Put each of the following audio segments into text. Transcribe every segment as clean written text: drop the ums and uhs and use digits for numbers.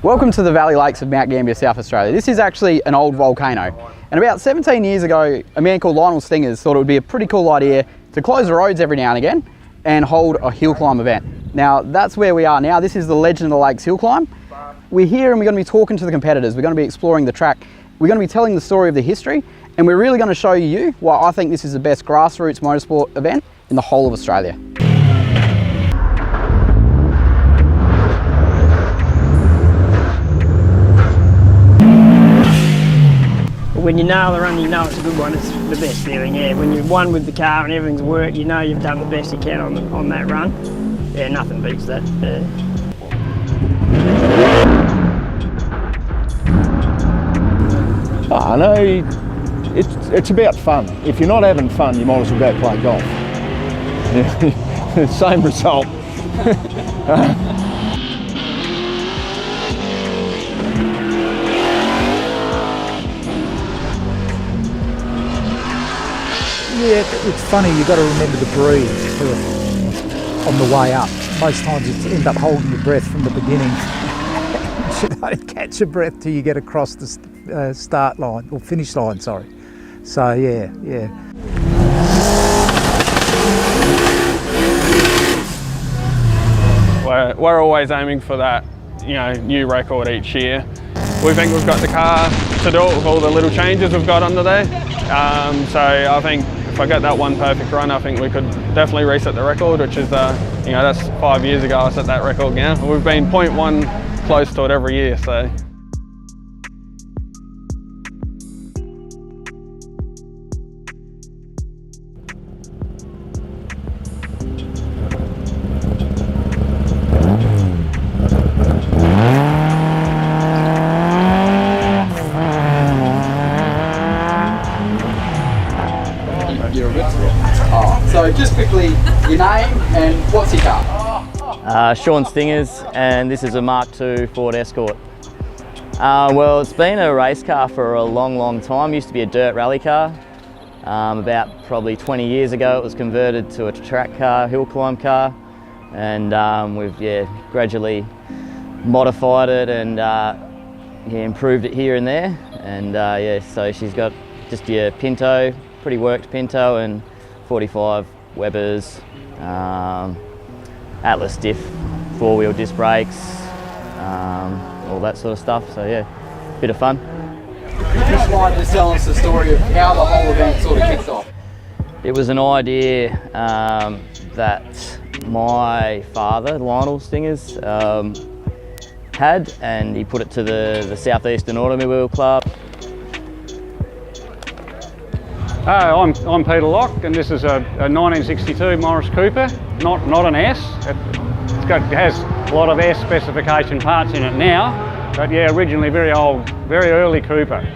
Welcome to the Valley Lakes of Mount Gambier, South Australia. This is actually an old volcano. And about 17 years ago, a man called Lionel Stingers thought it would be a pretty cool idea to close the roads every now and again and hold a hill climb event. Now, that's where we are now. This is the Legend of the Lakes hill climb. We're here and we're going to be talking to the competitors. We're going to be exploring the track. We're going to be telling the story of the history, and we're really going to show you why I think this is the best grassroots motorsport event in the whole of Australia. When you nail the run, you know it's a good one. It's the best feeling, yeah. When you've won with the car and everything's worked, you know you've done the best you can on that run. Yeah, nothing beats that. I know, it's about fun. If you're not having fun, you might as well go play golf. Same result. Yeah, it's funny, you've got to remember to breathe on the way up. Most times you end up holding your breath from the beginning. You don't catch your breath till you get across the start line, or finish line, sorry. So yeah. We're always aiming for that, new record each year. We think we've got the car to do it with all the little changes we've got under there. So I think if I get that one perfect run, I think we could definitely reset the record, which is, that's 5 years ago I set that record now. We've been 0.1 close to it every year, so. So just quickly, your name and what's your car? Sean Stingers, and this is a Mark II Ford Escort. Well, it's been a race car for a long time. It used to be a dirt rally car. About probably 20 years ago it was converted to a track car, Hillclimb car, and we've gradually modified it and improved it here and there. And so she's got just your Pinto, pretty worked Pinto, and 45 Webers, Atlas diff, 4-wheel disc brakes, all that sort of stuff. So yeah, bit of fun. Just wanted to tell us the story of how the whole event sort of kicked off. It was an idea that my father, Lionel Stingers, had, and he put it to the Southeastern Automobile Club. I'm Peter Locke, and this is a 1962 Morris Cooper, not an S. It has a lot of S specification parts in it now, but yeah, originally very old, very early Cooper.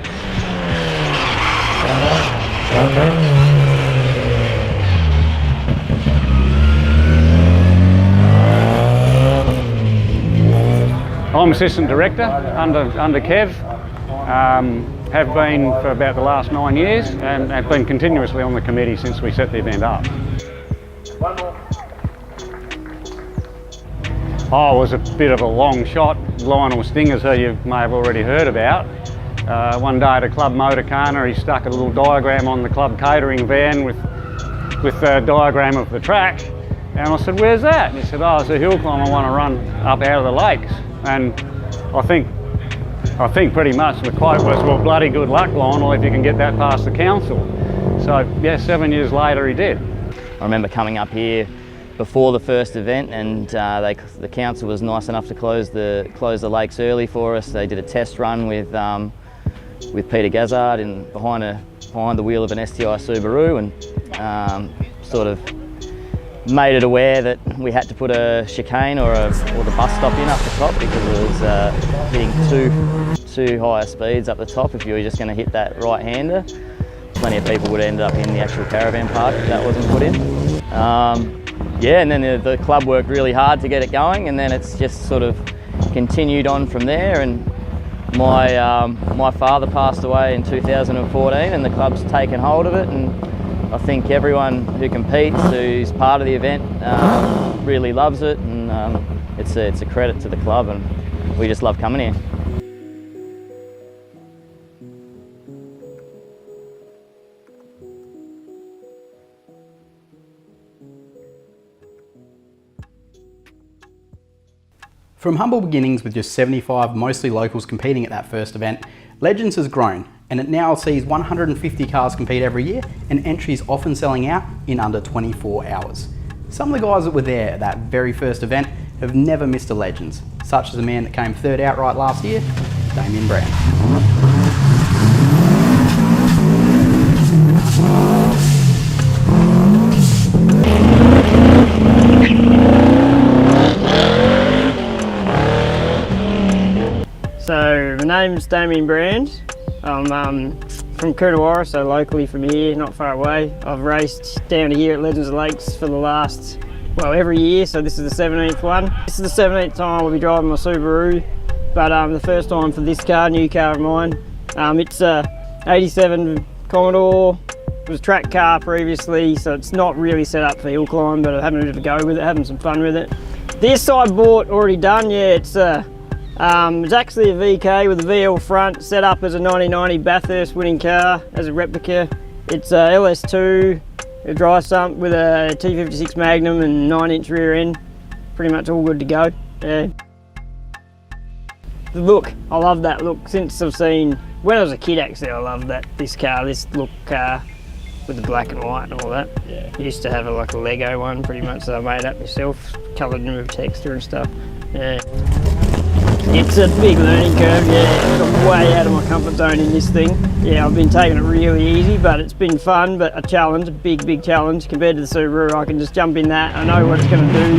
I'm assistant director under Kev. Have been for about the last 9 years, and have been continuously on the committee since we set the event up. Oh, it was a bit of a long shot. Lionel Stingers, who you may have already heard about. One day at a club motorcana, he stuck a little diagram on the club catering van with a diagram of the track, and I said, "Where's that?" And he said, "Oh, it's a hill climb I want to run up out of the lakes." And I think pretty much the quote was, "Well, bloody good luck, Lionel, if you can get that past the council." So yeah, 7 years later he did. I remember coming up here before the first event, and the council was nice enough to close the lakes early for us. They did a test run with Peter Gazzard behind the wheel of an STI Subaru, and sort of made it aware that we had to put a chicane or the bus stop in up the top, because it was hitting too higher speeds up the top if you were just going to hit that right-hander. Plenty of people would end up in the actual caravan park if that wasn't put in. And then the club worked really hard to get it going, and then it's just sort of continued on from there. And my father passed away in 2014, and the club's taken hold of it, and I think everyone who competes, who's part of the event, really loves it, and it's a credit to the club, and we just love coming here. From humble beginnings with just 75 mostly locals competing at that first event, Legends has grown and it now sees 150 cars compete every year and entries often selling out in under 24 hours. Some of the guys that were there at that very first event have never missed a Legends, such as the man that came third outright last year, Damien Brand. So my name's Damien Brand. I'm from Coonawarra, so locally from here, not far away. I've raced down to here at Legends of Lakes for the last, well, every year, so this is the 17th one. This is the 17th time I'll be driving my Subaru, but the first time for this car, new car of mine. It's a 87 Commodore. It was a track car previously, so it's not really set up for hill climb, but I'm having a bit of a go with it, having some fun with it. This I bought already done, yeah, it's actually a VK with a VL front, set up as a 1990 Bathurst winning car as a replica. It's a LS2, a dry sump with a T56 Magnum and 9-inch rear end. Pretty much all good to go. Yeah. The look, I love that look since I've seen, when I was a kid actually, I loved this look car with the black and white and all that. Yeah. I used to have like a Lego one pretty much that I made up myself, coloured in with texture and stuff. Yeah. It's a big learning curve, yeah. I'm way out of my comfort zone in this thing. Yeah, I've been taking it really easy, but it's been fun, but a challenge, a big challenge. Compared to the Subaru, I can just jump in that, I know what it's going to do.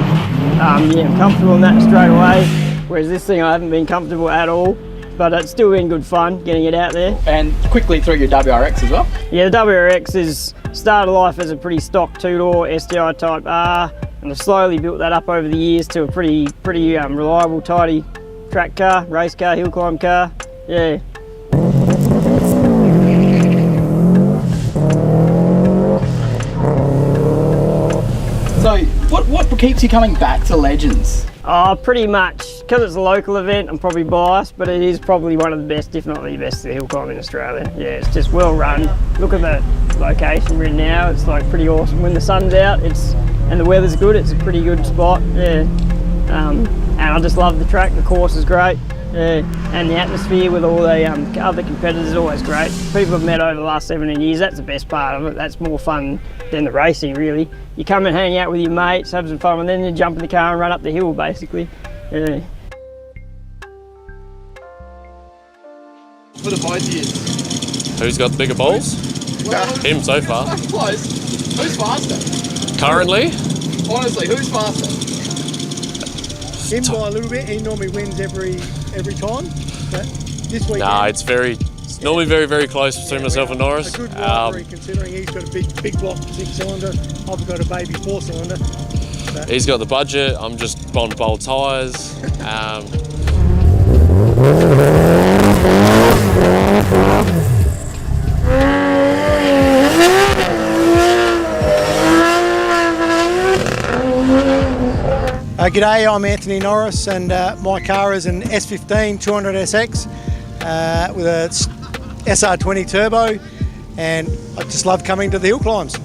Yeah, I'm comfortable in that straight away, whereas this thing I haven't been comfortable at all, but it's still been good fun getting it out there. And quickly through your WRX as well? Yeah, the WRX is started life as a pretty stock two-door STI Type R, and I've slowly built that up over the years to a pretty reliable, tidy track car, race car, hill climb car, yeah. So, what keeps you coming back to Legends? Oh, pretty much, because it's a local event, I'm probably biased, but it is probably one of the best, if not the best, hill climb in Australia. Yeah, it's just well run. Look at the location we're in now, it's like pretty awesome. When the sun's out, and the weather's good, it's a pretty good spot, yeah. And I just love the track, the course is great, and the atmosphere with all the other competitors is always great. People I've met over the last 17 years, that's the best part of it. That's more fun than the racing, really. You come and hang out with your mates, have some fun, and then you jump in the car and run up the hill, basically. Yeah. For the both years. Who's got the bigger balls? Him so far. Close. Who's faster? Currently? Honestly, who's faster? Him by a little bit. He normally wins every time, but this week. Nah, it's normally very close between myself and Norris. A good rivalry considering he's got a big block 6-cylinder. I've got a baby 4-cylinder. So. He's got the budget. I'm just on bold tyres. G'day, I'm Anthony Norris and my car is an S15 200SX with a SR20 turbo, and I just love coming to the hill climbs.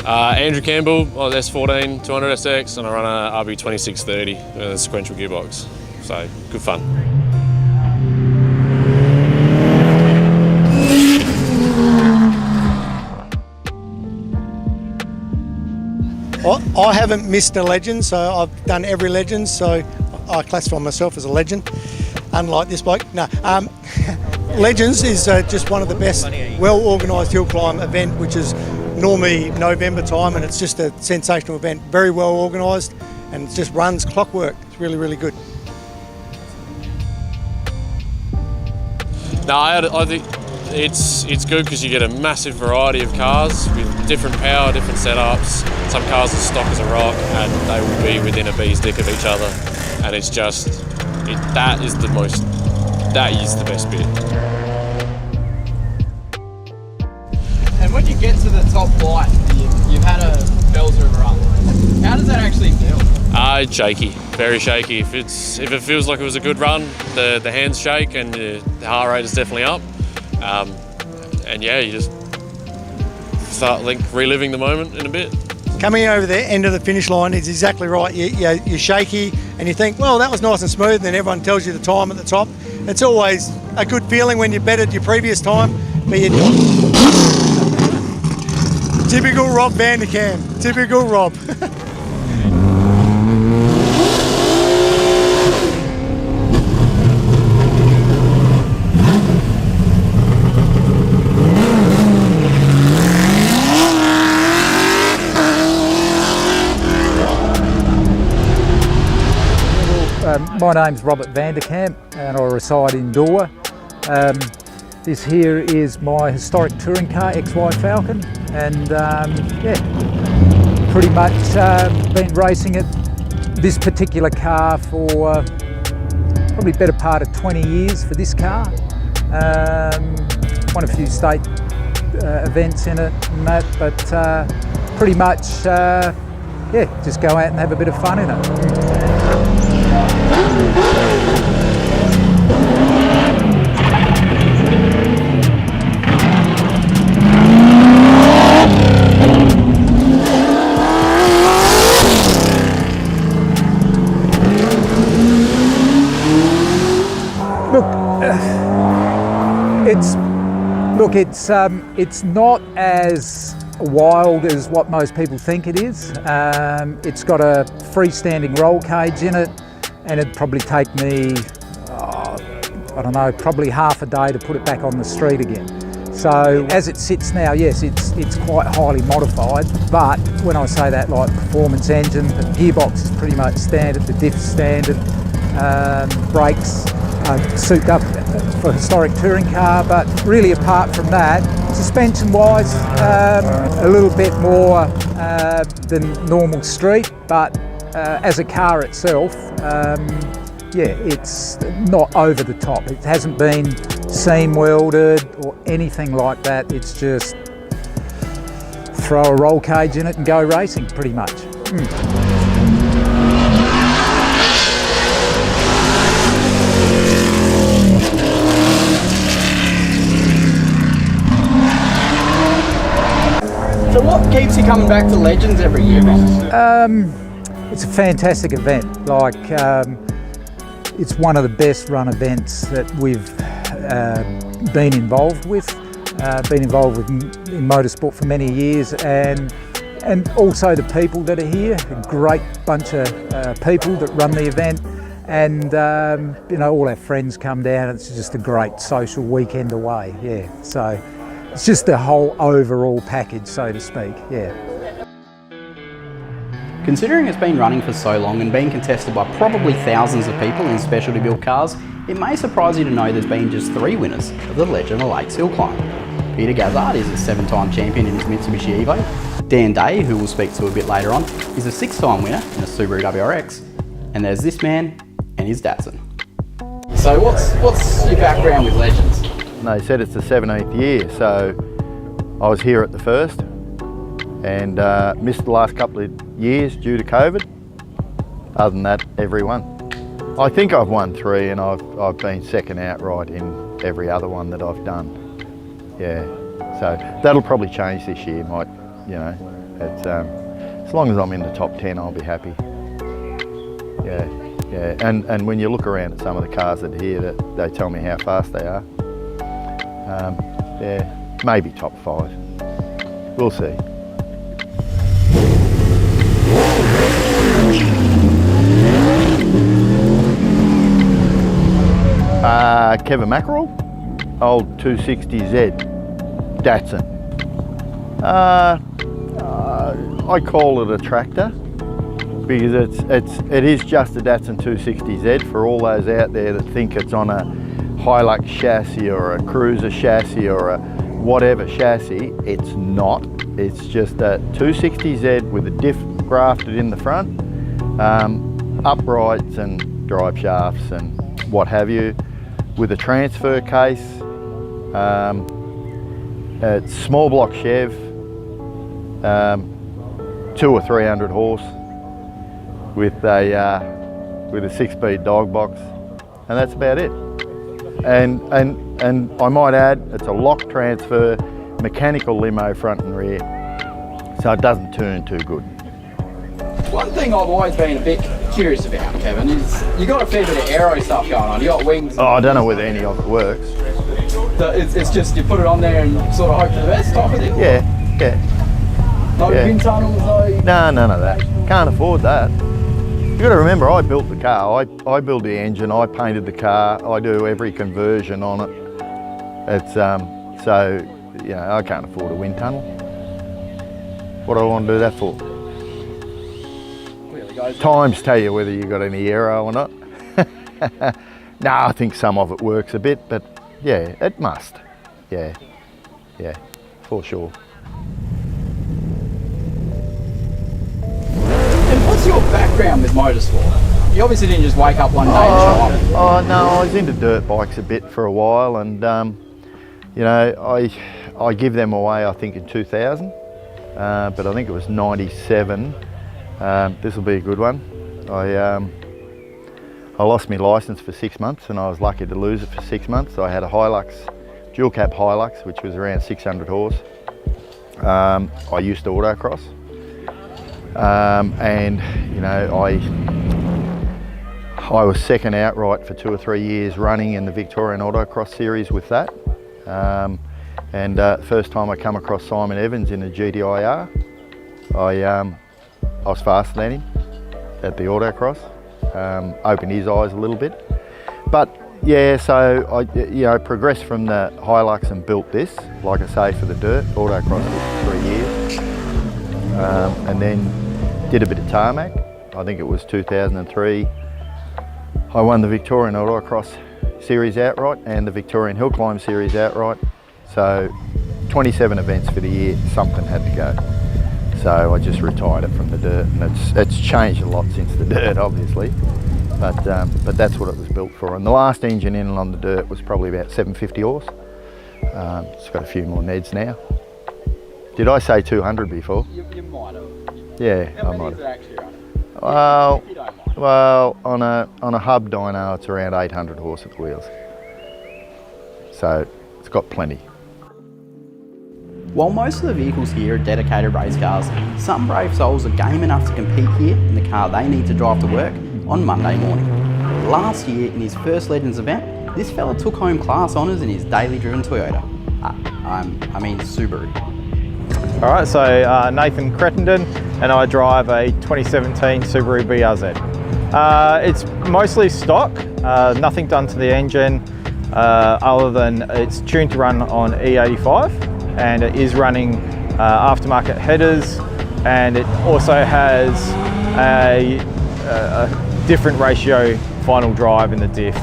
Andrew Campbell on S14 200SX, and I run a RB2630 with a sequential gearbox. So good fun. I haven't missed a Legend, so I've done every Legend, so I classify myself as a legend, unlike this bloke. No, Legends is just one of the best well-organised hill climb event, which is normally November time, and it's just a sensational event, very well organised, and it just runs clockwork. It's really good. No, I think it's good because you get a massive variety of cars with different power, different setups. Some cars are stock as a rock and they will be within a bee's dick of each other, and it's just that is the best bit. And when you get to the top flight, you've had a bells through the run. How does that actually feel? It's shaky, very shaky. If it feels like it was a good run, the hands shake and the heart rate is definitely up. And yeah, you just start reliving the moment in a bit. Coming over the end of the finish line is exactly right. You're shaky and you think, well, that was nice and smooth, and then everyone tells you the time at the top. It's always a good feeling when you betted your previous time, but you typical Rob Van der Kam, typical Rob. My name's Robert Van der Kam and I reside in Dorwer. This here is my historic touring car, XY Falcon, and yeah, pretty much been racing it, this particular car, for probably better part of 20 years for this car. Won a few state events in it and that, but pretty much yeah, just go out and have a bit of fun in it. Look, it's not as wild as what most people think it is. It's got a freestanding roll cage in it, and it'd probably take me, I don't know, probably half a day to put it back on the street again. So as it sits now, yes, it's quite highly modified, but when I say that, like performance engine, the gearbox is pretty much standard, the diff's standard, brakes are souped up for a historic touring car, but really apart from that, suspension-wise, a little bit more than normal street, but as a car itself, yeah, it's not over the top. It hasn't been seam welded or anything like that. It's just throw a roll cage in it and go racing, pretty much. So what keeps you coming back to Legends every year, Rob? It's a fantastic event. Like, it's one of the best run events that we've been involved with. Been involved with in motorsport for many years, and also the people that are here. A great bunch of people that run the event, and you know, all our friends come down. It's just a great social weekend away. Yeah, so it's just the whole overall package, so to speak. Yeah. Considering it's been running for so long and being contested by probably thousands of people in specialty built cars, it may surprise you to know there's been just 3 winners of the Legend of Lakes Hillclimb. Peter Gazzard is a 7-time champion in his Mitsubishi Evo. Dan Day, who we'll speak to a bit later on, is a 6-time winner in a Subaru WRX. And there's this man and his Datsun. So what's your background with Legends? They said it's the 17th year, so I was here at the first and missed the last couple of years due to COVID. Other than that, every one. I think I've won 3 and I've been second outright in every other one that I've done. Yeah, so that'll probably change this year, might, you know. It's, as long as I'm in the top 10, I'll be happy. Yeah, yeah, and when you look around at some of the cars that are here, they tell me how fast they are. Yeah, maybe top 5. We'll see. Kevin Mackerel, old 260Z Datsun. I call it a tractor because it is just a Datsun 260Z for all those out there that think it's on a Hilux chassis or a Cruiser chassis or a whatever chassis. It's not. It's just a 260Z with a diff grafted in the front, uprights and drive shafts and what have you, with a transfer case. It's small block Chev, 200 or 300 horse with a 6-speed dog box, and that's about it. And I might add, it's a lock transfer, mechanical limo front and rear, so it doesn't turn too good. One thing I've always been a bit curious about, Kevin, is you got a fair bit of aero stuff going on. You got wings. Oh, I don't know whether any of it works. So it's just you put it on there and sort of hope for the best type of thing? Yeah. No wind tunnels, no? No, none of that. Can't afford that. You've got to remember, I built the car. I built the engine, I painted the car, I do every conversion on it. It's, so, you know, I can't afford a wind tunnel. What do I want to do that for? Times tell you whether you got any aero or not. No, I think some of it works a bit, but yeah, it must. Yeah, for sure. And what's your background with motorsport? You obviously didn't just wake up one day and show up. Oh no, I was into dirt bikes a bit for a while, and you know, I give them away I think in 2000, but I think it was 97. This will be a good one. I lost my licence for 6 months, and I was lucky to lose it for 6 months. So I had a Hilux, dual cab Hilux, which was around 600 horse. I used to autocross, and you know, I was second outright for 2 or 3 years running in the Victorian Autocross series with that. And first time I come across Simon Evans in a GDIR, I was faster than him at the autocross. Opened his eyes a little bit. But yeah, so I progressed from the Hilux and built this, like I say, for the dirt. Autocross for 3 years. And then did a bit of tarmac. I think it was 2003. I won the Victorian Autocross series outright and the Victorian Hillclimb series outright. So 27 events for the year, something had to go. So I just retired it from the dirt, and it's changed a lot since the dirt, obviously. But that's what it was built for. And the last engine in on the dirt was probably about 750 horse. It's got a few more Neds now. Did I say 200 before? You might have. Yeah, How I many might is it have. actually running? Well, If you don't mind. well, on a hub dyno, it's around 800 horse at the wheels. So it's got plenty. While most of the vehicles here are dedicated race cars, some brave souls are game enough to compete here in the car they need to drive to work on Monday morning. Last year, in his first Legends event, this fella took home class honours in his daily driven Toyota. I mean Subaru. Alright, so Nathan Crettenden, and I drive a 2017 Subaru BRZ. It's mostly stock, nothing done to the engine other than it's tuned to run on E85, and it is running aftermarket headers, and it also has a different ratio final drive in the diff,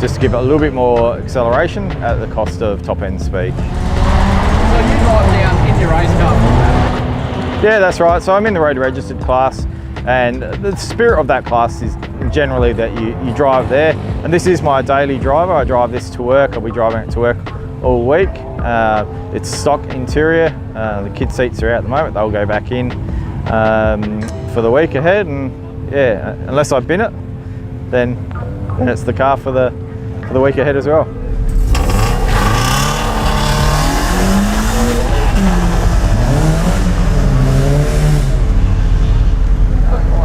just to give it a little bit more acceleration at the cost of top end speed. So you drive down in your race car from that? Yeah, that's right. So I'm in the road registered class, and the spirit of that class is generally that you drive there. And this is my daily driver. I drive this to work. I'll be driving it to work all week. It's stock interior. The kid seats are out at the moment. They'll go back in for the week ahead. And yeah, unless I bin it, then it's the car for the week ahead as well.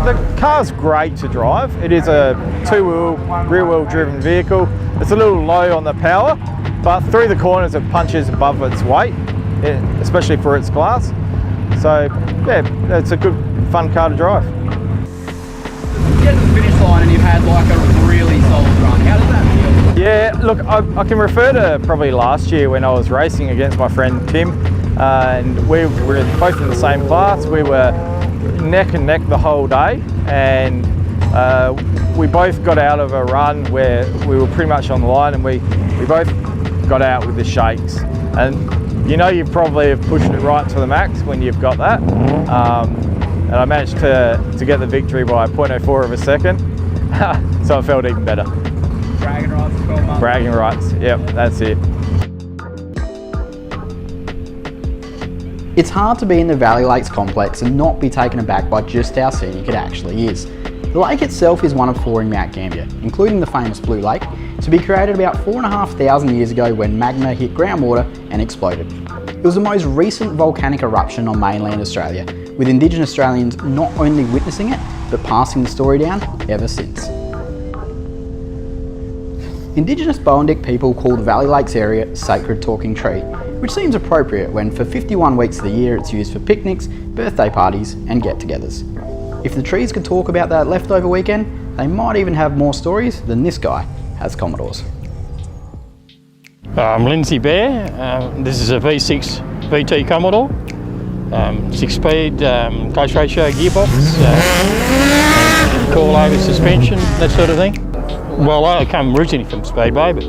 The car's great to drive. It is a two-wheel, rear-wheel driven vehicle. It's a little low on the power, but through the corners it punches above its weight, especially for its class. So yeah, it's a good, fun car to drive. You get to the finish line and you've had like a really solid run. How does that feel? Yeah, look, I can refer to probably last year when I was racing against my friend Tim, and we were both in the same class. We were neck and neck the whole day, and we both got out of a run where we were pretty much on the line, and we both got out with the shakes. And you know, you probably have pushed it right to the max when you've got that. And I managed to get the victory by 0.04 of a second, so it felt even better. Bragging rights, 12 months. Bragging rights, yep, that's it. It's hard to be in the Valley Lakes complex and not be taken aback by just how scenic it actually is. The lake itself is one of 4 in Mount Gambier, including the famous Blue Lake, to be created about 4,500 years ago when magma hit groundwater and exploded. It was the most recent volcanic eruption on mainland Australia, with Indigenous Australians not only witnessing it, but passing the story down ever since. Indigenous Boandik people call the Valley Lakes area Sacred Talking Tree, which seems appropriate when for 51 weeks of the year it's used for picnics, birthday parties and get-togethers. If the trees could talk about that leftover weekend, they might even have more stories than this guy has Commodores. I'm Lindsay Bear. This is a V6 VT Commodore, 6-speed, close ratio gearbox, coil-over suspension, that sort of thing. Well, I come originally from Speedway, but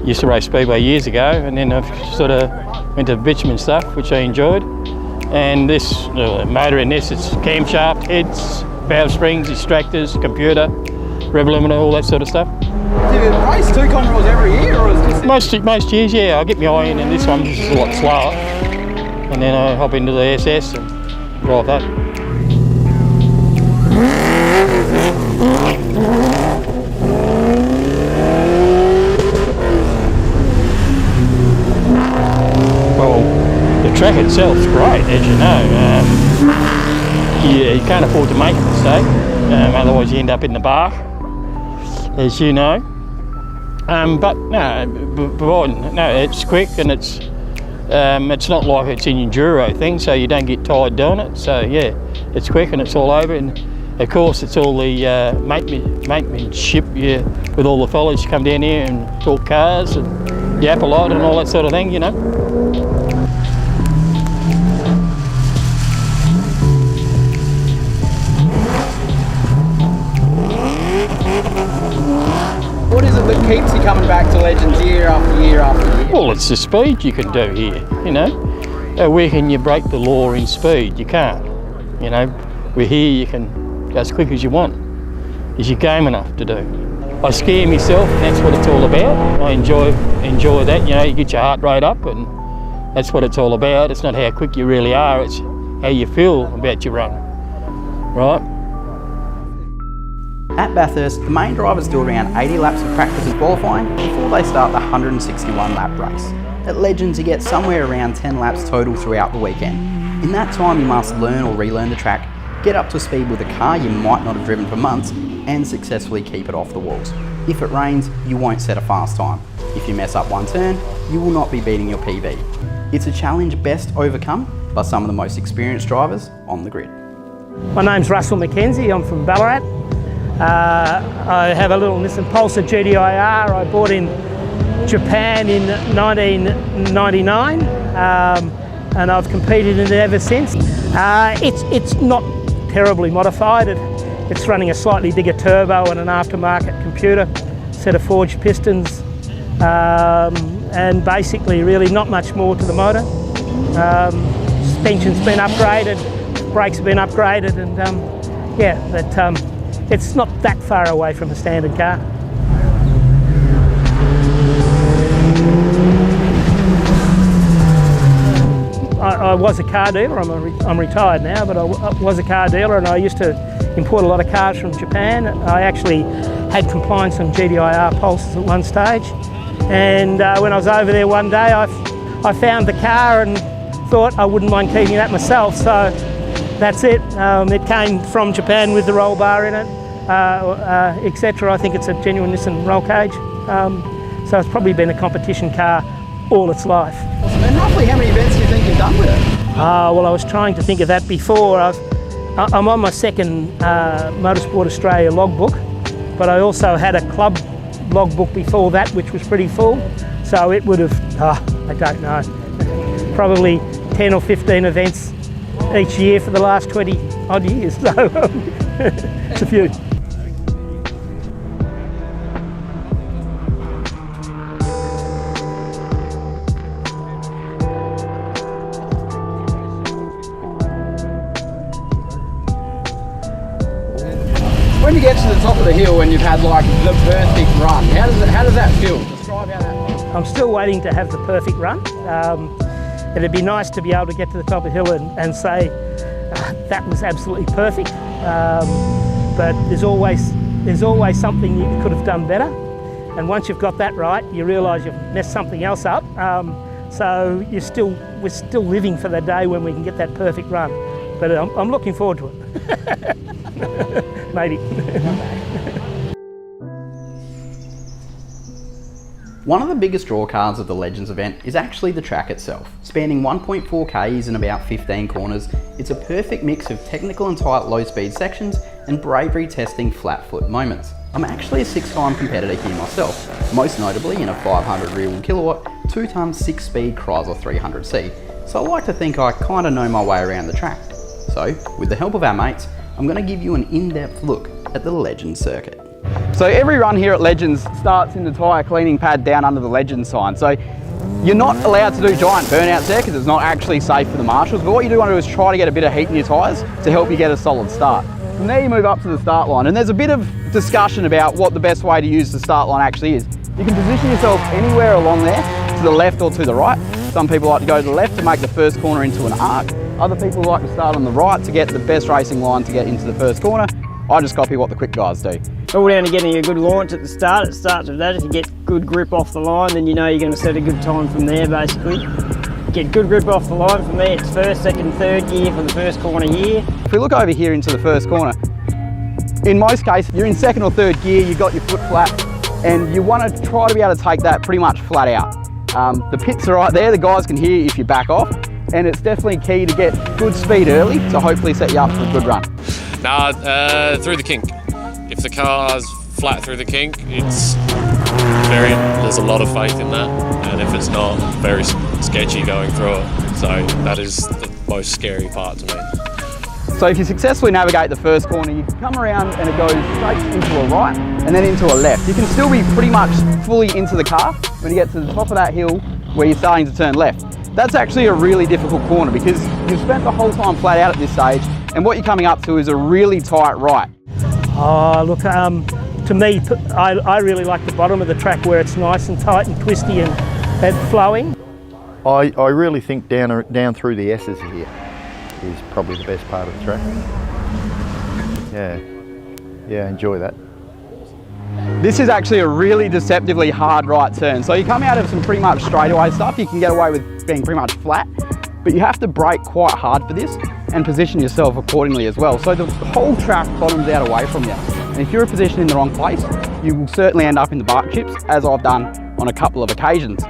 used to race Speedway years ago, and then I sort of went to bitumen stuff, which I enjoyed. And this motor in this, it's camshaft, heads, valve springs, extractors, computer, rev limiter, all that sort of stuff. Do you race 2 Commodores every year, or is this... Most years, yeah. I get my eye in, and this one is a lot slower. And then I hop into the SS and drive that. Well, the track itself's great, as you know. You can't afford to make a mistake, otherwise you end up in the bark, as you know. But no, it's quick, and it's not like it's an enduro thing, so you don't get tired doing it. So yeah, it's quick and it's all over, and of course it's all the matemanship, yeah, with all the fellas come down here and talk cars and yap a lot and all that sort of thing, you know. What is it that keeps you coming back to Legends year after year after year? Well, it's the speed you can do here, you know. Where can you break the law in speed? You can't, you know. We're here, you can go as quick as you want. Is you game enough to do? I scare myself, and that's what it's all about. I enjoy that, you know. You get your heart rate up, and that's what it's all about. It's not how quick you really are, it's how you feel about your run, right? At Bathurst, the main drivers do around 80 laps of practice and qualifying before they start the 161 lap race. At Legends, you get somewhere around 10 laps total throughout the weekend. In that time, you must learn or relearn the track, get up to speed with a car you might not have driven for months, and successfully keep it off the walls. If it rains, you won't set a fast time. If you mess up one turn, you will not be beating your PB. It's a challenge best overcome by some of the most experienced drivers on the grid. My name's Russell McKenzie, I'm from Ballarat. I have a little Nissan Pulsar GDIR I bought in Japan in 1999, and I've competed in it ever since. It's not terribly modified. It's running a slightly bigger turbo and an aftermarket computer, set of forged pistons, and basically really not much more to the motor. Suspension's been upgraded, brakes have been upgraded, and it's not that far away from a standard car. I was a car dealer, I'm retired now, but I was a car dealer, and I used to import a lot of cars from Japan. I actually had compliance on GDIR Pulsars at one stage, and when I was over there one day I found the car and thought I wouldn't mind keeping that myself, so that's it. It came from Japan with the roll bar in it, etc. I think it's a genuine Nissan roll cage, so it's probably been a competition car all its life. And roughly how many events do you think you've done with it? Well, I was trying to think of that before. I'm on my second Motorsport Australia logbook, but I also had a club logbook before that, which was pretty full, so it would have, I don't know, probably 10 or 15 events each year for the last 20 odd years, so it's a few. When you get to the top of the hill and you've had like the perfect run, how does that feel? Describe how that feels. I'm still waiting to have the perfect run. it'd be nice to be able to get to the top of the hill and say, that was absolutely perfect. But there's always something you could have done better. And once you've got that right, you realise you've messed something else up. So we're still living for the day when we can get that perfect run. But I'm looking forward to it. Maybe. One of the biggest draw cards of the Legends event is actually the track itself. Spanning 1.4 k's and about 15 corners, it's a perfect mix of technical and tight low-speed sections and bravery testing flat-foot moments. I'm actually a 6-time competitor here myself, most notably in a 500 rear-wheel kilowatt, 2-ton 6-speed Chrysler 300C, so I like to think I kind of know my way around the track. So, with the help of our mates, I'm going to give you an in-depth look at the Legends circuit. So every run here at Legends starts in the tyre cleaning pad down under the Legends sign. So you're not allowed to do giant burnouts there because it's not actually safe for the marshals, but what you do want to do is try to get a bit of heat in your tyres to help you get a solid start. From there you move up to the start line, and there's a bit of discussion about what the best way to use the start line actually is. You can position yourself anywhere along there, to the left or to the right. Some people like to go to the left to make the first corner into an arc. Other people like to start on the right to get the best racing line to get into the first corner. I just copy what the quick guys do. It's all down to getting a good launch at the start. It starts with that. If you get good grip off the line, then you know you're going to set a good time from there, basically. Get good grip off the line. For me, it's first, second, third gear for the first corner here. If we look over here into the first corner, in most cases, you're in second or third gear, you've got your foot flat, and you want to try to be able to take that pretty much flat out. The pits are right there, the guys can hear you if you back off, and it's definitely key to get good speed early to hopefully set you up for a good run. Through the kink. If the car's flat through the kink, there's a lot of faith in that, and if it's not, very sketchy going through it. So that is the most scary part to me. So if you successfully navigate the first corner, you can come around and it goes straight into a right and then into a left. You can still be pretty much fully into the car when you get to the top of that hill where you're starting to turn left. That's actually a really difficult corner because you've spent the whole time flat out at this stage, and what you're coming up to is a really tight right. Oh, look, to me, I really like the bottom of the track where it's nice and tight and twisty and flowing. I really think down through the S's here is probably the best part of the track. Yeah, enjoy that. This is actually a really deceptively hard right turn. So you come out of some pretty much straightaway stuff, you can get away with being pretty much flat, but you have to brake quite hard for this and position yourself accordingly as well. So the whole track bottoms out away from you. And if you're positioned in the wrong place, you will certainly end up in the bark chips, as I've done on a couple of occasions.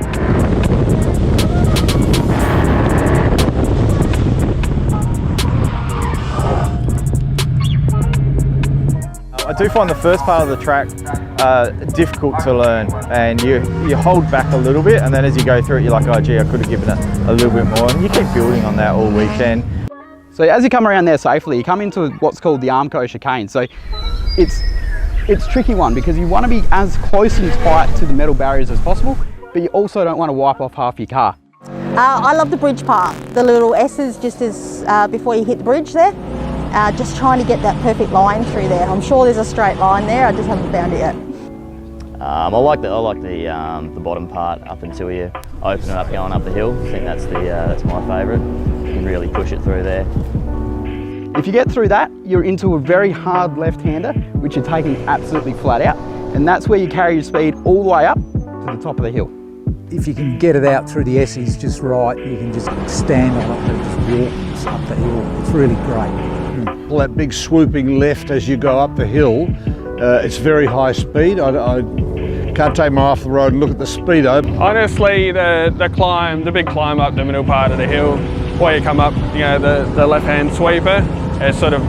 I do find the first part of the track difficult to learn, and you hold back a little bit, and then as you go through it you're like, oh gee, I could have given it a little bit more, and you keep building on that all weekend. So as you come around there safely, you come into what's called the Armco chicane. So it's a tricky one because you want to be as close and tight to the metal barriers as possible, but you also don't want to wipe off half your car. I love the bridge part, the little S's just as before you hit the bridge there. Just trying to get that perfect line through there. I'm sure there's a straight line there, I just haven't found it yet. I like the bottom part up until you open it up going up the hill. I think that's my favourite. You can really push it through there. If you get through that, you're into a very hard left-hander, which you're taking absolutely flat out, and that's where you carry your speed all the way up to the top of the hill. If you can get it out through the S's just right, you can just stand on it and just walk up the hill. It's really great. That big swooping left as you go up the hill, it's very high speed. I can't take my eye off the road and look at the speedo. Honestly, the big climb up the middle part of the hill, where you come up, the left-hand sweeper, it's sort of,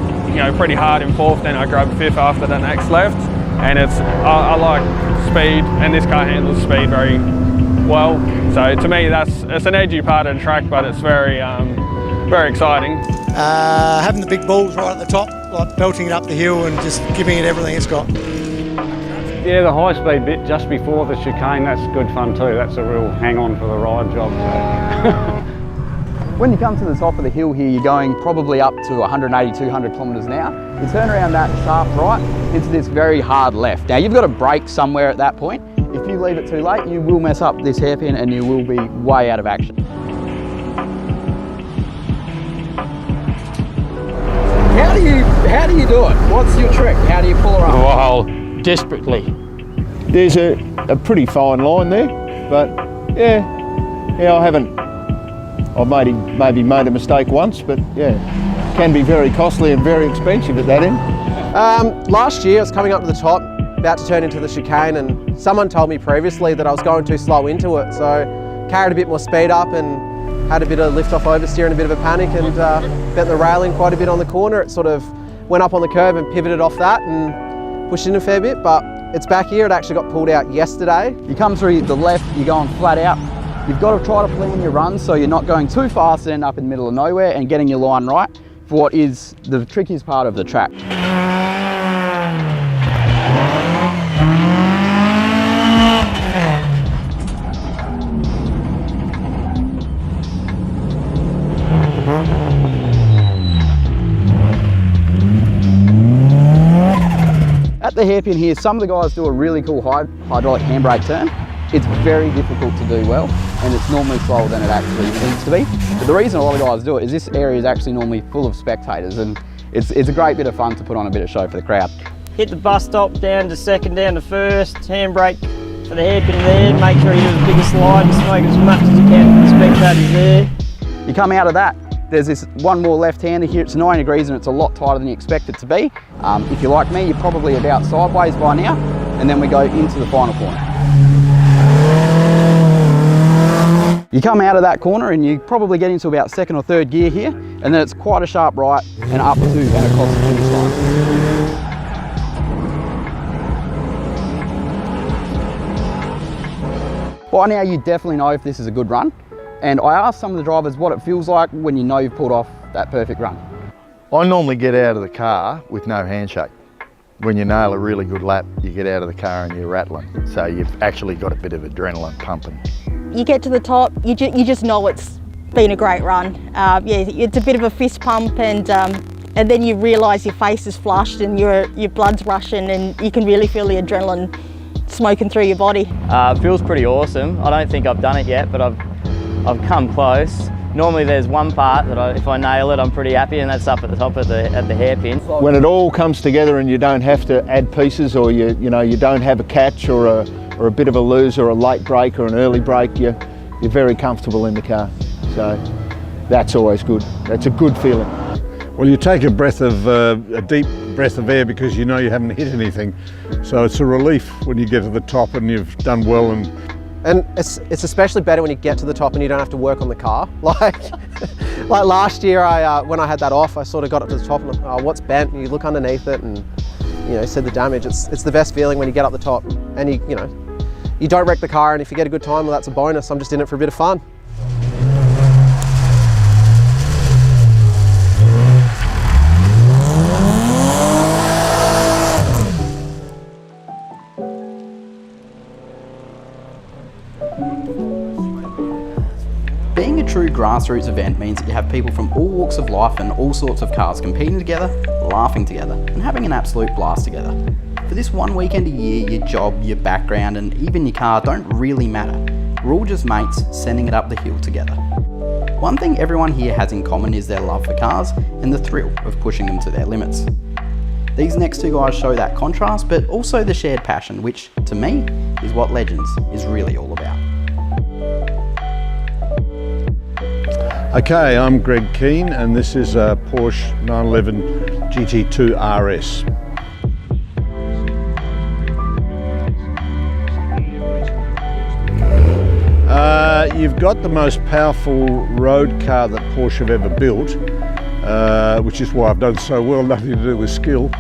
pretty hard in fourth, then I grab fifth after the next left, and I like speed, and this car handles speed very well. So to me, it's an edgy part of the track, but it's very exciting. Having the big balls right at the top, like belting it up the hill and just giving it everything it's got. Yeah, the high speed bit just before the chicane, that's good fun too. That's a real hang on for the ride job. So. When you come to the top of the hill here, you're going probably up to 180, 200 kilometres an hour. You turn around that sharp right into this very hard left. Now you've got to brake somewhere at that point. If you leave it too late, you will mess up this hairpin and you will be way out of action. How do you do it? What's your trick? How do you pull her up? Well, desperately. There's a pretty fine line there, but yeah, I've maybe made a mistake once, but yeah, can be very costly and very expensive at that end. Last year I was coming up to the top, about to turn into the chicane, and someone told me previously that I was going too slow into it, so carried a bit more speed up and had a bit of lift off oversteer and a bit of a panic, and bent the railing quite a bit on the corner. It sort of went up on the curb and pivoted off that and pushed in a fair bit, but it's back here. It actually got pulled out yesterday. You come through the left, you're going flat out. You've got to try to plan your run so you're not going too fast and end up in the middle of nowhere, and getting your line right for what is the trickiest part of the track. At the hairpin here, some of the guys do a really cool hydraulic handbrake turn. It's very difficult to do well, and it's normally slower than it actually needs to be. But the reason a lot of guys do it is this area is actually normally full of spectators, and it's a great bit of fun to put on a bit of show for the crowd. Hit the bus stop, down to second, down to first, handbrake for the hairpin there, make sure you do the biggest slide and smoke as much as you can for the spectators there. You come out of that, there's this one more left-hander here. It's 90 degrees and it's a lot tighter than you expect it to be. If you're like me, you're probably about sideways by now, and then we go into the final corner. You come out of that corner and you probably get into about second or third gear here, and then it's quite a sharp right and up to and across the finish line. By now you definitely know if this is a good run, and I asked some of the drivers what it feels like when you know you've pulled off that perfect run. I normally get out of the car with no handshake. When you nail a really good lap, you get out of the car and you're rattling. So you've actually got a bit of adrenaline pumping. You get to the top, you just know it's been a great run. Yeah, it's a bit of a fist pump, and then you realise your face is flushed and your blood's rushing, and you can really feel the adrenaline smoking through your body. It feels pretty awesome. I don't think I've done it yet, but I've come close. Normally there's one part that if I nail it, I'm pretty happy, and that's up at the top at the hairpin. When it all comes together and you don't have to add pieces, or you don't have a catch or a bit of a lose or a late break or an early break, you're very comfortable in the car. So that's always good. That's a good feeling. Well, you take a deep breath of air because you know you haven't hit anything. So it's a relief when you get to the top and you've done well. And it's especially better when you get to the top and you don't have to work on the car. Like last year, when I had that off, I sort of got up to the top and what's bent? And you look underneath it and see the damage. It's the best feeling when you get up the top and you don't wreck the car. And if you get a good time, well, that's a bonus. I'm just in it for a bit of fun. Being a true grassroots event means that you have people from all walks of life and all sorts of cars competing together, laughing together, and having an absolute blast together. For this one weekend a year, your job, your background, and even your car don't really matter. We're all just mates sending it up the hill together. One thing everyone here has in common is their love for cars and the thrill of pushing them to their limits. These next two guys show that contrast, but also the shared passion, which, to me, is what Legends is really all about. Okay, I'm Greg Keane, and this is a Porsche 911 GT2 RS. You've got the most powerful road car that Porsche have ever built, which is why I've done so well, nothing to do with skill.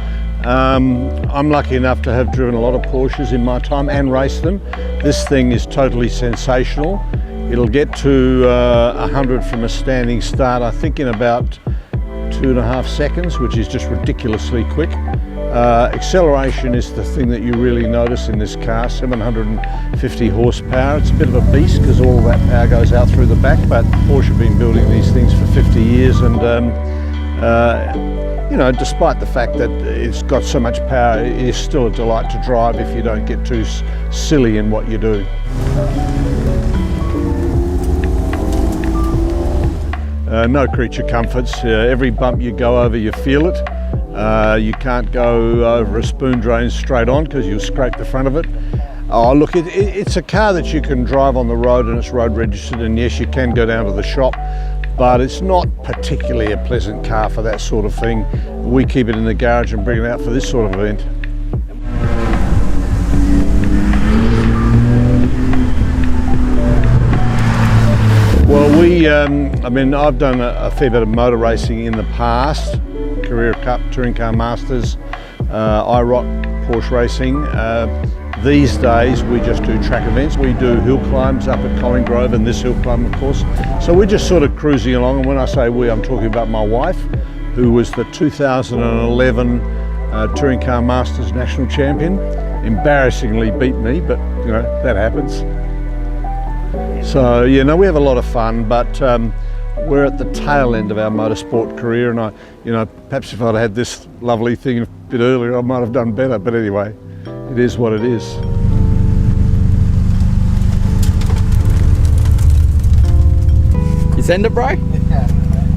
I'm lucky enough to have driven a lot of Porsches in my time and raced them. This thing is totally sensational. It'll get to 100 from a standing start, I think in about 2.5 seconds, which is just ridiculously quick. Acceleration is the thing that you really notice in this car, 750 horsepower. It's a bit of a beast because all that power goes out through the back, but Porsche have been building these things for 50 years and despite the fact that it's got so much power, it is still a delight to drive if you don't get too silly in what you do. no creature comforts. Every bump you go over, you feel it. You can't go over a spoon drain straight on because you'll scrape the front of it. Oh look, it's a car that you can drive on the road and it's road registered, and yes, you can go down to the shop, but it's not particularly a pleasant car for that sort of thing. We keep it in the garage and bring it out for this sort of event. Well, I mean, I've done a fair bit of motor racing in the past, Career Cup, Touring Car Masters, IROC, Porsche Racing. These days we just do track events. We do hill climbs up at Colin Grove and this hill climb, of course. So we're just sort of cruising along, and when I say we, I'm talking about my wife, who was the 2011 Touring Car Masters National Champion. Embarrassingly beat me, but you know, that happens. So yeah, no, we have a lot of fun, but we're at the tail end of our motorsport career, and perhaps if I'd had this lovely thing a bit earlier, I might have done better. But anyway, it is what it is. You send it, bro? Yeah.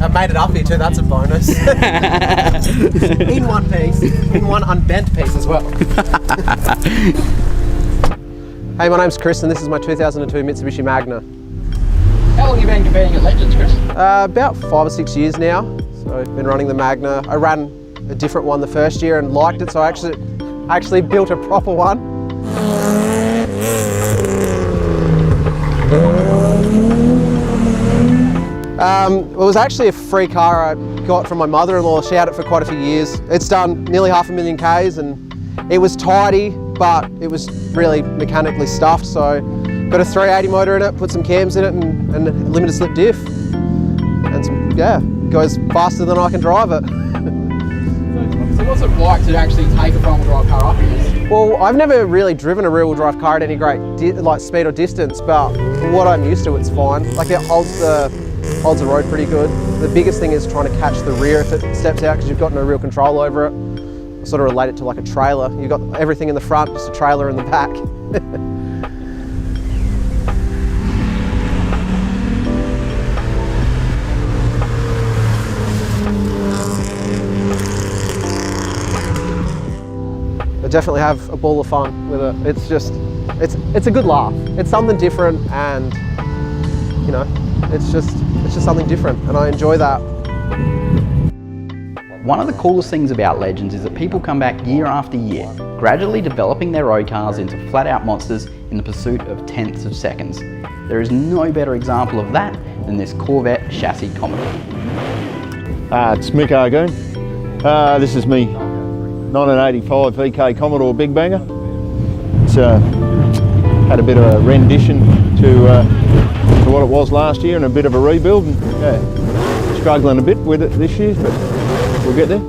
I made it up here too, that's a bonus. In one piece, in one unbent piece as well. Hey, my name's Chris and this is my 2002 Mitsubishi Magna. How long have you been competing at Legends, Chris? About 5 or 6 years now. So I've been running the Magna. I ran a different one the first year and liked it, so I actually built a proper one. It was actually a free car I got from my mother-in-law. She had it for quite a few years. It's done nearly 500,000 Ks and it was tidy, but it was really mechanically stuffed. So got a 380 motor in it, put some cams in it and a limited slip diff. And yeah, goes faster than I can drive it. So what's it like to actually take a front-wheel drive car up here? Well, I've never really driven a rear-wheel drive car at any great speed or distance, but from what I'm used to, it's fine. Like it holds the road pretty good. The biggest thing is trying to catch the rear if it steps out because you've got no real control over it. I sort of relate it to like a trailer. You've got everything in the front, just a trailer in the back. I definitely have a ball of fun with it. It's just, it's a good laugh. It's something different, and you know, it's just something different, and I enjoy that. One of the coolest things about Legends is that people come back year after year, gradually developing their road cars into flat-out monsters in the pursuit of tenths of seconds. There is no better example of that than this Corvette chassis Commodore. It's Mick Argoon. This is me 1985 VK Commodore Big Banger. It's had a bit of a rendition to what it was last year and a bit of a rebuild. And, yeah, struggling a bit with it this year, but we'll get there.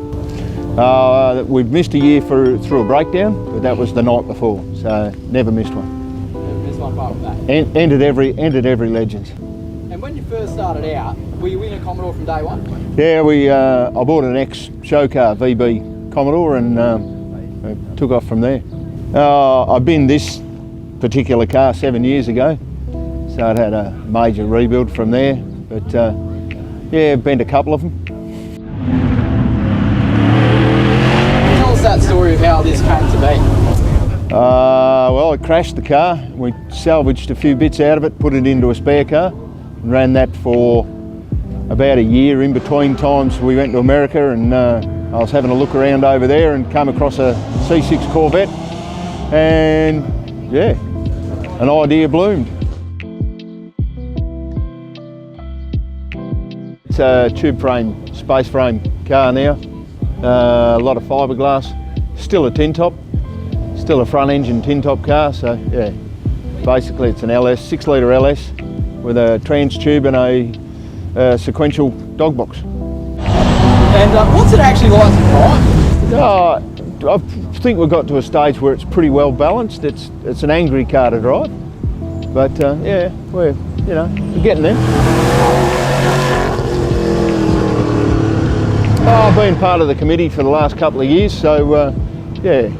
We've missed a year through a breakdown, but that was the night before, so never missed one. Never missed one apart from that. Ended every Legends. And when you first started out, were you in a Commodore from day one? Yeah, I bought an ex-show car, VB Commodore, and took off from there. I binned this particular car 7 years ago, so it had a major rebuild from there, but yeah, bent a couple of them. Tell us that story of how this came to be. Well, I crashed the car. We salvaged a few bits out of it, put it into a spare car, and ran that for about a year. In between times we went to America, and I was having a look around over there and came across a C6 Corvette, and yeah, an idea bloomed. It's a tube frame, space frame car now, a lot of fiberglass, still a tin top, still a front engine tin top car, so yeah, basically it's an LS, 6 litre LS with a trans tube and a sequential dog box. And what's it actually like to drive? I think we've got to a stage where it's pretty well balanced. It's an angry car to drive, but yeah, we're getting there. I've been part of the committee for the last couple of years, so yeah,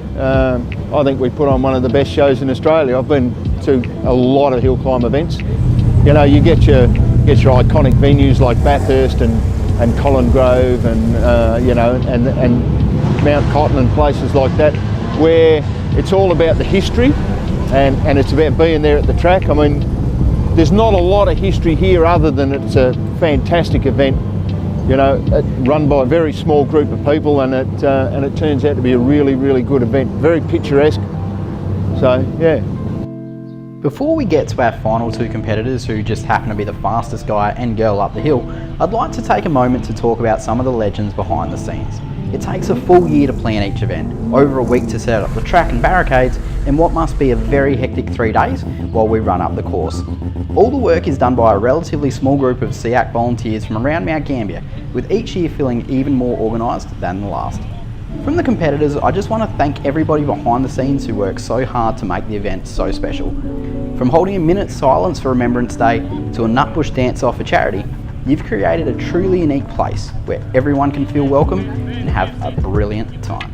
I think we put on one of the best shows in Australia. I've been to a lot of hill climb events. You know, you get your guess your iconic venues like Bathurst and Collin Grove and you know, and Mount Cotton and places like that, where it's all about the history and it's about being there at the track. I mean, there's not a lot of history here other than it's a fantastic event, you know, run by a very small group of people, and it turns out to be a really, really good event, very picturesque. So, yeah. Before we get to our final two competitors who just happen to be the fastest guy and girl up the hill, I'd like to take a moment to talk about some of the legends behind the scenes. It takes a full year to plan each event, over a week to set up the track and barricades, and what must be a very hectic 3 days while we run up the course. All the work is done by a relatively small group of SEAC volunteers from around Mount Gambier, with each year feeling even more organised than the last. From the competitors, I just want to thank everybody behind the scenes who work so hard to make the event so special. From holding a minute's silence for Remembrance Day to a nutbush dance-off for charity, you've created a truly unique place where everyone can feel welcome and have a brilliant time.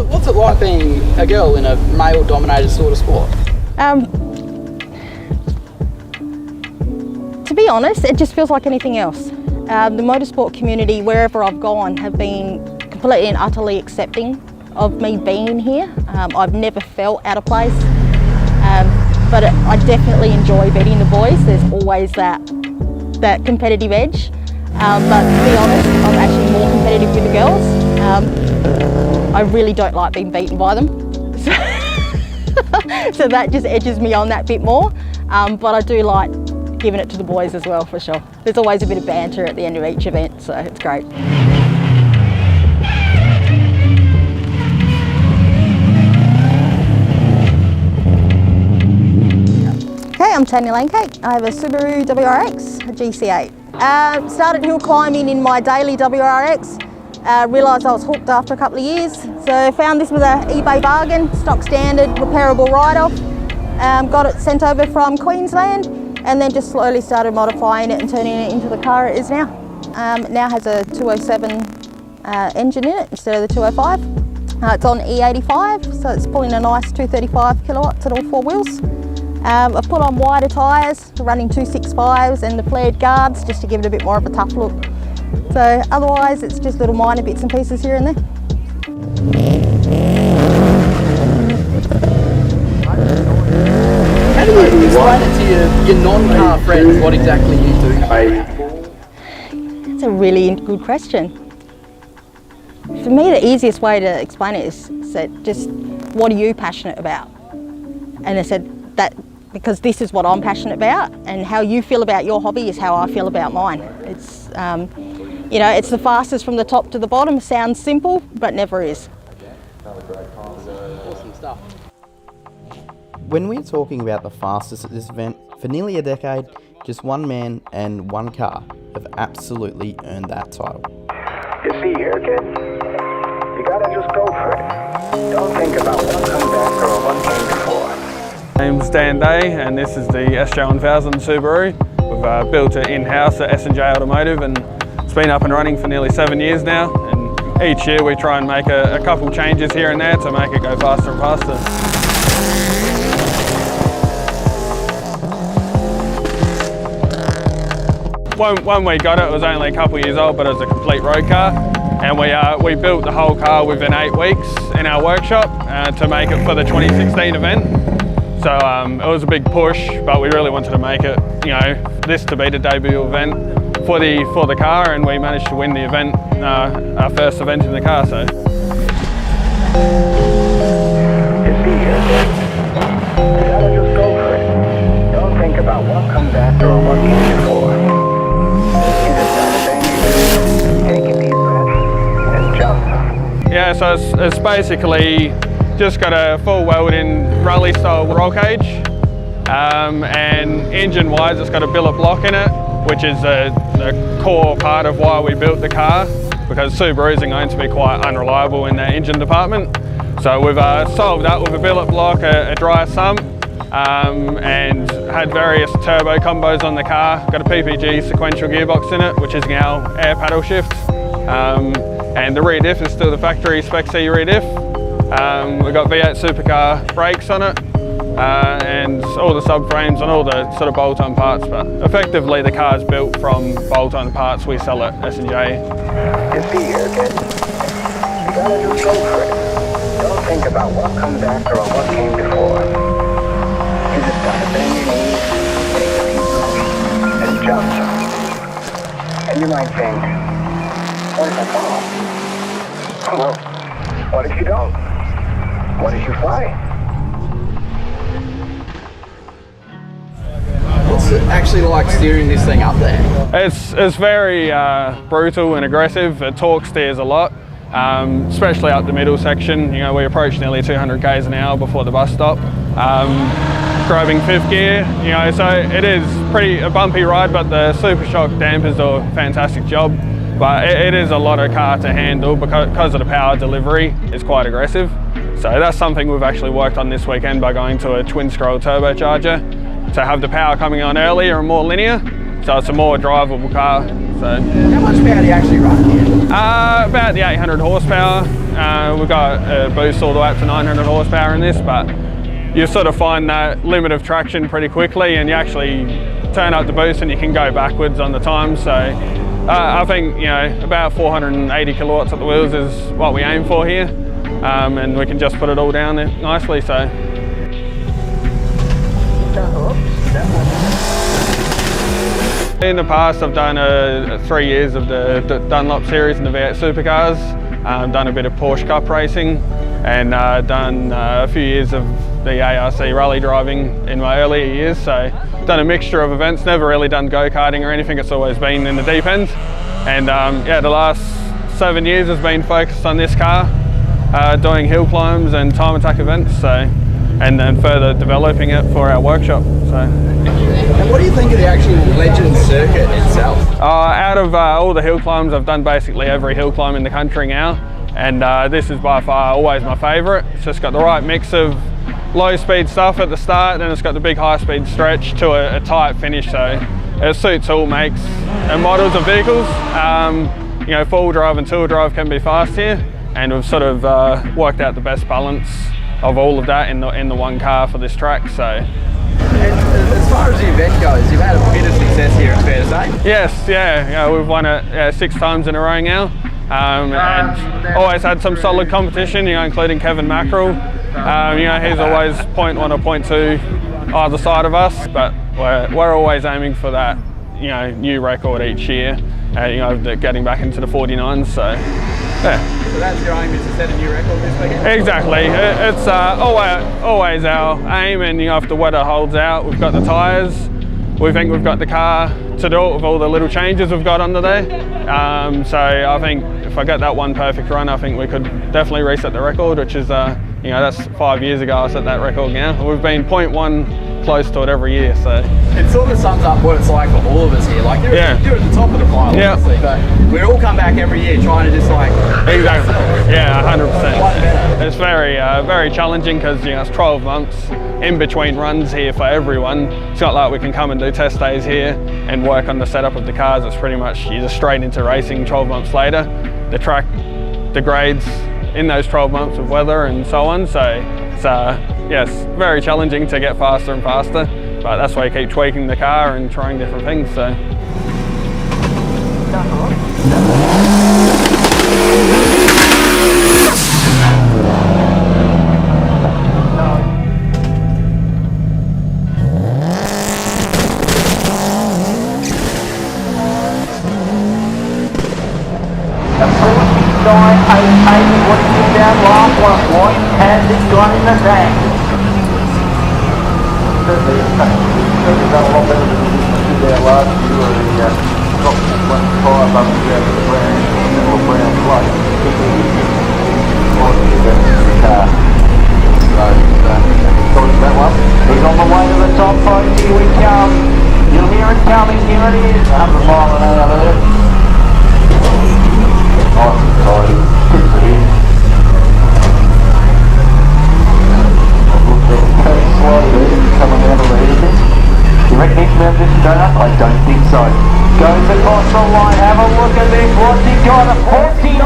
What's it like being a girl in a male-dominated sort of sport? To be honest, it just feels like anything else. The motorsport community, wherever I've gone, have been completely and utterly accepting of me being here. I've never felt out of place, but I definitely enjoy beating the boys. There's always that competitive edge, but to be honest, I'm actually more competitive with the girls. I really don't like being beaten by them, so that just edges me on that bit more, but I do like giving it to the boys as well, for sure. There's always a bit of banter at the end of each event, so it's great. Okay, I'm Tanya Langcake. I have a Subaru WRX, a GC8. Started hill climbing in my daily WRX. Realised I was hooked after a couple of years, so found this was an eBay bargain, stock standard, repairable ride-off. Got it sent over from Queensland, and then just slowly started modifying it and turning it into the car it is now. It now has a 207 engine in it instead of the 205. It's on E85, so it's pulling a nice 235 kilowatts at all four wheels. I've put on wider tyres, running 265s and the flared guards just to give it a bit more of a tough look. So otherwise it's just little minor bits and pieces here and there. How do you explain it to your non-car friends what exactly you do? That's a really good question. For me, the easiest way to explain it is said, just what are you passionate about? And I said that because this is what I'm passionate about, and how you feel about your hobby is how I feel about mine. It's you know, it's the fastest from the top to the bottom. Sounds simple, but never is. Awesome stuff. When we're talking about the fastest at this event, for nearly a decade, just one man and one car have absolutely earned that title. You see here, kid, you gotta just go for it. Don't think about what comes after or what came before. My name's Dan Day, and this is the SJ1000 Subaru. We've built it in-house at S&J Automotive, and it's been up and running for nearly 7 years now. And each year we try and make a couple changes here and there to make it go faster and faster. When we got it was only a couple of years old, but it was a complete road car, and we built the whole car within 8 weeks in our workshop to make it for the 2016 event. So it was a big push, but we really wanted to make it, you know, this to be the debut event for the car, and we managed to win the event, our first event in the car. So. You see here, kid, you gotta just go for it. Don't think about what comes after or what came before. Take a deep breath and jump. Yeah, so it's basically just got a full welded-in rally-style roll cage, and engine-wise it's got a billet block in it, which is the core part of why we built the car, because Subarus are going to be quite unreliable in their engine department. So we've solved that with a billet block, a dry sump, and had various turbo combos on the car. Got a PPG sequential gearbox in it, which is now air paddle shift, and the rear diff is still the factory Spec C rear diff. We've got V8 supercar brakes on it, and all the subframes and all the sort of bolt-on parts, but effectively the car's built from bolt-on parts we sell at S&J. Just be here, kid. You gotta just go for it. Don't think about what comes after or what came before. You just gotta bend your knees, take a deep breath, and jump. And you might think, what if I fall? Well, what if you don't? What if you fly? What's it actually like steering this thing up there? It's very brutal and aggressive. It torque steers a lot, especially up the middle section. You know, we approach nearly 200 k's an hour before the bus stop. Grabbing 5th gear, you know, so it is a bumpy ride, but the Super Shock dampers do a fantastic job. But it is a lot of car to handle because of the power delivery. It's quite aggressive. So that's something we've actually worked on this weekend by going to a twin scroll turbocharger to have the power coming on earlier and more linear. So it's a more drivable car. So how much power do you actually run here? About the 800 horsepower. We've got a boost all the way up to 900 horsepower in this, but you sort of find that limit of traction pretty quickly, and you actually turn up the boost and you can go backwards on the time. So I think, you know, about 480 kilowatts at the wheels is what we aim for here, and we can just put it all down there nicely. So. In the past, I've done 3 years of the Dunlop series in the V8 supercars. Done a bit of Porsche Cup racing, and done a few years of the ARC rally driving in my earlier years. So done a mixture of events, never really done go-karting or anything. It's always been in the deep end. And yeah, the last 7 years has been focused on this car, doing hill climbs and time attack events. So, and then further developing it for our workshop. So. And what do you think of the actual Legends circuit itself? Out of all the hill climbs, I've done basically every hill climb in the country now, and this is by far always my favourite. It's just got the right mix of low speed stuff at the start, and it's got the big high speed stretch to a tight finish, so it suits all makes and models of vehicles. You know, 4-wheel drive and 2-wheel drive can be fast here, and we've sort of worked out the best balance of all of that in the one car for this track. So. And as far as the event goes, you've had a bit of success here, it's fair to say? Yes, yeah, you know, we've won it 6 times in a row now, and always had some solid competition, you know, including Kevin Mackerel. You know, he's always 0.1 or 0.2 either side of us, but we're always aiming for that, you know, new record each year, you know, getting back into the 49s, so yeah. So that's your aim, is to set a new record this weekend? Exactly. It's always our aim, and you know, if the weather holds out, we've got the tyres. We think we've got the car to do it with all the little changes we've got under there. So I think if I get that one perfect run, I think we could definitely reset the record, which is, you know, that's 5 years ago I set that record now. We've been 0.1 close to it every year, so. It sort of sums up what it's like for all of us here. Like, you're at the top of the pile, obviously, but we all come back every year trying to just like... Exactly, yeah, 100%. It's very, very challenging because, you know, it's 12 months in between runs here for everyone. It's not like we can come and do test days here and work on the setup of the cars. It's pretty much, you're just straight into racing 12 months later. The track degrades in those 12 months of weather and so on, so it's yes, very challenging to get faster and faster, but that's why you keep tweaking the car and trying different things. So. Down last one, White has it gone in the tank. Certainly done a lot better than we did there last year, where we dropped 25 up to the brown, middle brown plate. The car. So, dodge that one. He's on the way to the top, folks. Here we come. You'll hear it coming. Here it is. 100 mile an hour there. Nice and tidy. Good for him. Coming out of the engine. Do you reckon he's around this donut? I don't think so. Goes across the line. Have a look at this. What's he got? A 49.0!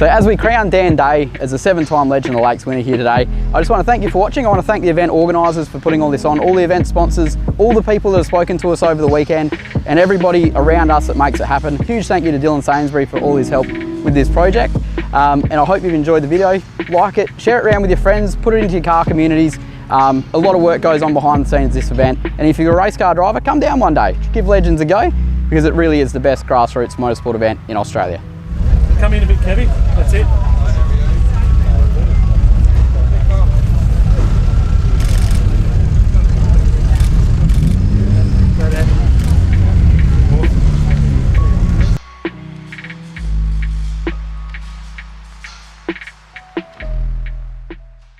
So as we crown Dan Day as a 7-time Legend of the Lakes winner here today, I just want to thank you for watching. I want to thank the event organisers for putting all this on, all the event sponsors, all the people that have spoken to us over the weekend, and everybody around us that makes it happen. Huge thank you to Dylan Sainsbury for all his help with this project. And I hope you've enjoyed the video. Like it, share it around with your friends, put it into your car communities. A lot of work goes on behind the scenes of this event. And if you're a race car driver, come down one day, give Legends a go, because it really is the best grassroots motorsport event in Australia. Come in a bit, Kevin. That's it.